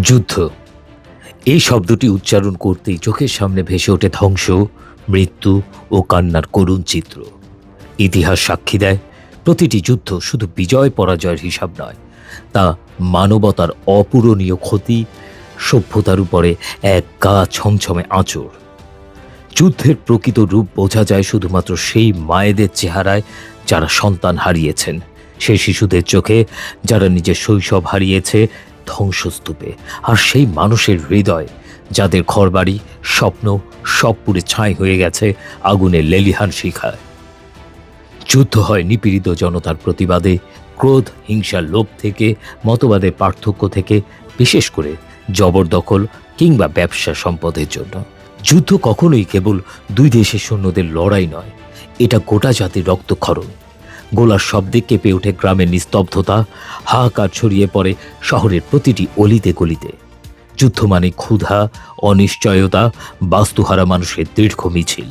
যুদ্ধ এই শব্দটি উচ্চারণ করতেই চোখের সামনে ভেসে ওঠে ধ্বংস, মৃত্যু ও কান্নার করুণ চিত্র। ইতিহাস সাক্ষী দেয়, প্রতিটি যুদ্ধ শুধু বিজয় পরাজয়ের হিসাব নয়, তা মানবতার অপূরণীয় ক্ষতি, সভ্যতার উপরে এক গা ছমছমে আঁচড়। যুদ্ধের প্রকৃত রূপ বোঝা যায় শুধুমাত্র সেই মায়েদের চেহারায় যারা সন্তান হারিয়েছেন, সেই শিশুদের চোখে যারা নিজের শৈশব হারিয়েছে ধ্বংসস্তূপে, আর সেই মানুষের হৃদয় যাদের ঘরবাড়ি, স্বপ্ন সব পুড়ে ছাই হয়ে গেছে আগুনের লেলিহান শিখায়। যুদ্ধ হয় নিপীড়িত জনতার প্রতিবাদে, ক্রোধ, হিংসা, লোভ থেকে, মতবাদের পার্থক্য থেকে, বিশেষ করে জবরদখল কিংবা ব্যবসা সম্পদের জন্য। যুদ্ধ কখনোই কেবল দুই দেশের সৈন্যদের লড়াই নয়, এটা গোটা জাতির রক্তক্ষরণ। গোলার শব্দে কেঁপে ওঠে গ্রামের নিস্তব্ধতা, হাহাকার ছড়িয়ে পড়ে শহরের প্রতিটি অলিতে গলিতে। যুদ্ধ মানে ক্ষুধা, অনিশ্চয়তা, বাস্তুহারা মানুষের দীর্ঘ মিছিল।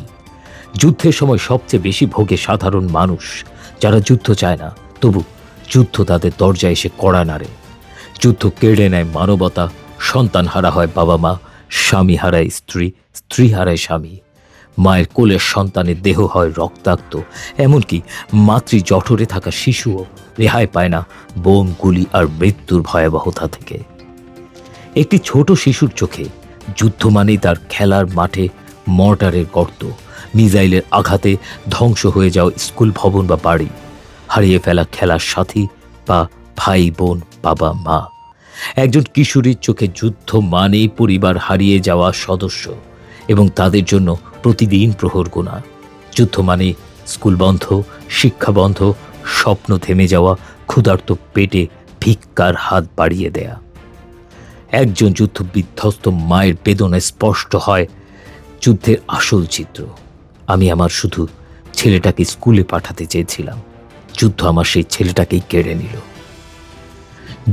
যুদ্ধের সময় সবচেয়ে বেশি ভোগে সাধারণ মানুষ, যারা যুদ্ধ চায় না, তবু যুদ্ধ তাদের দরজায় এসে কড়া নাড়ে। যুদ্ধ কেড়ে নেয় মানবতা, সন্তান হারা হয় বাবা মা, স্বামী হারায় স্ত্রী, স্ত্রী হারায় স্বামী, মায়ের কোলের সন্তানের দেহ হয় রক্তাক্ত, এমনকি মাতৃ জঠরে থাকা শিশুও রেহাই পায় না বোম, গুলি আর মৃত্যুর ভয়াবহতা থেকে। একটি ছোট শিশুর চোখে যুদ্ধ মানেই তার খেলার মাঠে মর্টারের গর্ত, মিসাইলের আঘাতে ধ্বংস হয়ে যাওয়া স্কুল ভবন বা বাড়ি, হারিয়ে ফেলা খেলার সাথী বা ভাই বোন, বাবা মা। একজন কিশোরীর চোখে যুদ্ধ মানেই পরিবার হারিয়ে যাওয়া সদস্য এবং তাদের জন্য প্রতিদিন প্রহর গোনা। যুদ্ধ মানে স্কুল বন্ধ, শিক্ষা বন্ধ, স্বপ্ন থেমে যাওয়া, ক্ষুধার্ত পেটে ভিক্ষার হাত বাড়িয়ে দেয়া। একজন যুদ্ধ বিধ্বস্ত মায়ের বেদনায় স্পষ্ট হয় যুদ্ধের আসল চিত্র। আমি আমার শুধু ছেলেটাকে স্কুলে পাঠাতে চেয়েছিলাম, যুদ্ধ আমার সেই ছেলেটাকেই কেড়ে নিল।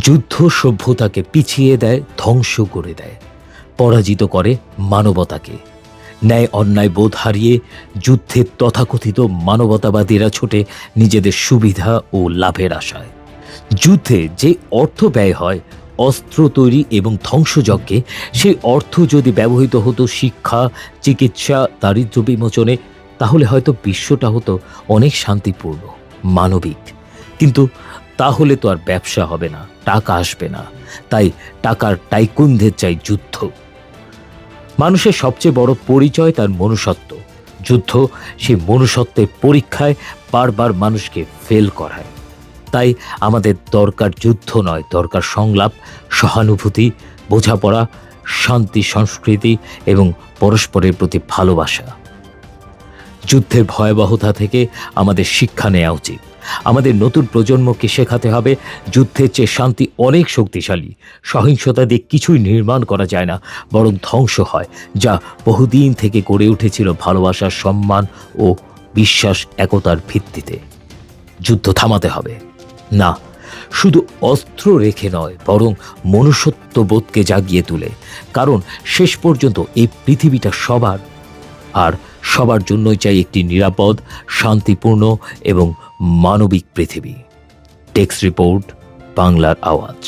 যুদ্ধ সভ্যতাকে পিছিয়ে দেয়, ধ্বংস করে দেয়, পরাজিত করে মানবতাকে। ন্যায় অন্যায় বোধ হারিয়ে যুদ্ধের তথাকথিত মানবতাবাদীরা ছোটে নিজেদের সুবিধা ও লাভের আশায়। যুদ্ধে যে অর্থ ব্যয় হয় অস্ত্র তৈরি এবং ধ্বংসযজ্ঞে, সেই অর্থ যদি ব্যবহৃত হতো শিক্ষা, চিকিৎসা, দারিদ্র্য বিমোচনে, তাহলে হয়তো বিশ্বটা হতো অনেক শান্তিপূর্ণ, মানবিক। কিন্তু তাহলে তো আর ব্যবসা হবে না, টাকা আসবে না। তাই টাকার টাইকুনদের চাই যুদ্ধ। মানুষের সবচেয়ে বড় পরিচয় তার মনুষ্যত্ব। যুদ্ধ সেই মনুষ্যত্বের পরীক্ষায় বারবার মানুষকে ফেল করায়। তাই আমাদের দরকার যুদ্ধ নয়, দরকার সংলাপ, সহানুভূতি, বোঝাপড়া, শান্তি, সংস্কৃতি এবং পরস্পরের প্রতি ভালোবাসা। যুদ্ধের ভয়াবহতা থেকে আমাদের শিক্ষা নেওয়া উচিত। আমাদের নতুন প্রজন্মকে শেখাতে হবে যুদ্ধের চেয়ে শান্তি অনেক শক্তিশালী। সহিংসতা দিয়ে কিছুই নির্মাণ করা যায় না, বরং ধ্বংস হয় যা বহুদিন থেকে গড়ে উঠেছিল ভালোবাসা, সম্মান ও বিশ্বাস, একতার ভিত্তিতে। যুদ্ধ থামাতে হবে না, শুধু অস্ত্র রেখে নয়, বরং মনুষ্যত্ববোধকে জাগিয়ে তুলে। কারণ শেষ পর্যন্ত এই পৃথিবীটা সবার, আর সবার জন্যই চাই একটি নিরাপদ, শান্তিপূর্ণ এবং মানবিক পৃথিবী। টেক্সট রিপোর্ট, বাংলার আওয়াজ।